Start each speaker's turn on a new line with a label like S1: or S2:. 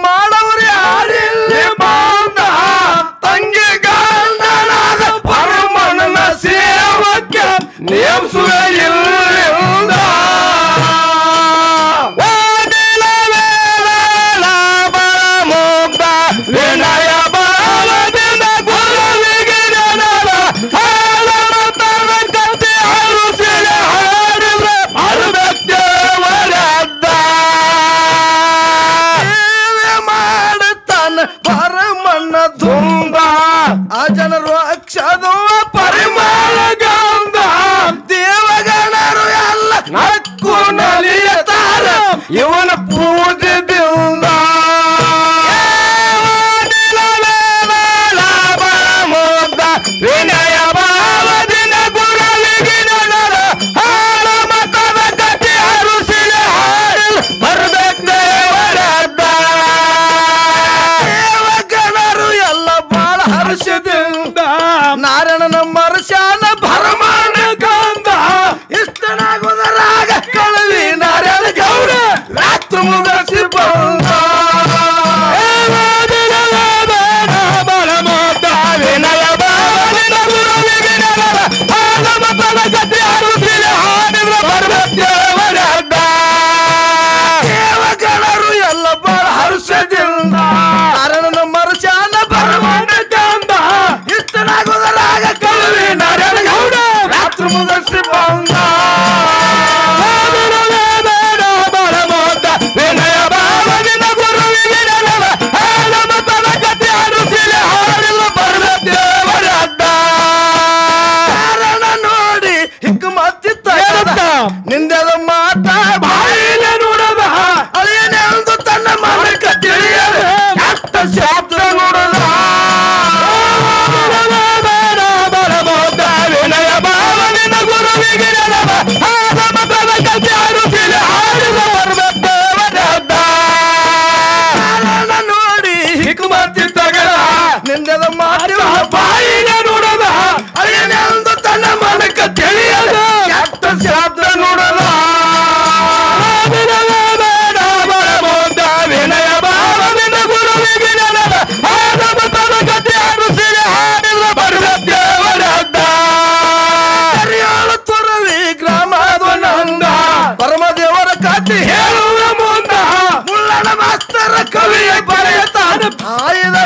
S1: ಮಾಡ ಇವನ ಪೂಜೆದಿಂದ ವಿನಯ ಭಾವದಿಂದ ಗುರುವಿಗೆ ನನರ ಹಾಳ ಮತದ ಗತಿ ಅರುಸಿಲೆ ಹಾಡು ಬರಬೇಕು ದೇವರದ್ದ ದೇವಗಣರು ಎಲ್ಲ ಬಾಳ ಹರ್ಷದಿಂದ ನಾರಾಯಣನ ಮರುಶಾನ ಭರಮಾನ ಗಂಧ ಇಷ್ಟನಾಗುವುದರಾಗ ಕಳವಿ ನಾರಾಯಣ ಗೌಡ ರಾತ್ರಿ ಮುಗಿಸಿ ಬಂದ ವಿನಯ ಭಾವದಿಂದ ಗುರುವಿಗೆ ನನರ ಹಾಳ ಮತದ ಗತಿ ಅರುಸಿಲೆ ಹಾಡಿದ್ರ ಬರಬೇಕು ದೇವರದ್ದ ದೇವಗಣರು ಎಲ್ಲ ಬಾಳ ಹರ್ಷದಿಂದ ನಾರಾಯಣನ ಮರುಶಾನ ಭರಮಾನ ಗಂಧ ಇಷ್ಟನಾಗುವುದರಾಗ ಕಳವಿ ನಾರಾಯಣ ಗೌಡ ರಾತ್ರಿ ಮುಗಿಸಿ ಬಂದ ವಿನಯ ಭಾವದಿಂದ ಗುರುವಿಗೆ ನನರ ಹಾಳ ಮತದ ಗತಿ ಅರುಸಿಲೆ ಹಾಡಿಲ್ಲ ಬರಬೇಕು ದೇವರದ್ದ ಕಾರಣ ನೋಡಿ ಹಿಕ್ಕ ಮತ್ತಿತ್ತ ನಿಂದೆದ ಮಾತ ಬಾಯಿಲೆ ನೋಡದ ಅಳಿಯನೆಂದು ತನ್ನ ಮನಕ ತಿಳಿಯದ ಕೆಟ್ಟ ಶಬ್ದ ನೋಡದ ವಿನಯ ಭಾವದಿಂದ ಗುರುವಿಗೆ ನನರ ಹಾಳ ಮತದ ಗತಿ ಅರುಸಿಲೆ ಹಾಡಿಲ್ಲ ಬರಬೇಕು ದೇವರದ್ದ ಕಾರಣ ನೋಡಿ ಹಿಕ್ಕ ಮತ್ತಿತ್ತಗಳ ನಿಂದೆದ ಮಾತು ಬಾಯಿಲೆ ನೋಡದ ಅಳಿಯನೆಂದು ತನ್ನ ಮನಕ ತಿಳಿಯದ ಕೆಟ್ಟ ಶಬ್ದ ನೋಡದ ವಿನಯ ಭಾವದಿಂದ ಗುರುವಿಗೆ ನನರ ಹಾಳ ಮತದ ಗತಿ ಅರುಸಿಲೆ ಹಾಡಿಲ್ಲ ಬರಬೇಕು ದೇವರದ್ದ ಹರಿಯಾಳ ತೊರವಿ ಗ್ರಾಮದ ನಂದ ಪರಮದೇವರ ಕಥೆ ಹೇಳುವ ಮುಂದ ಮುಳ್ಳನ ಮಾಸ್ತರ ಕವಿಯ ಬರೆಯುತ್ತಾನೆ ಆಯುಧ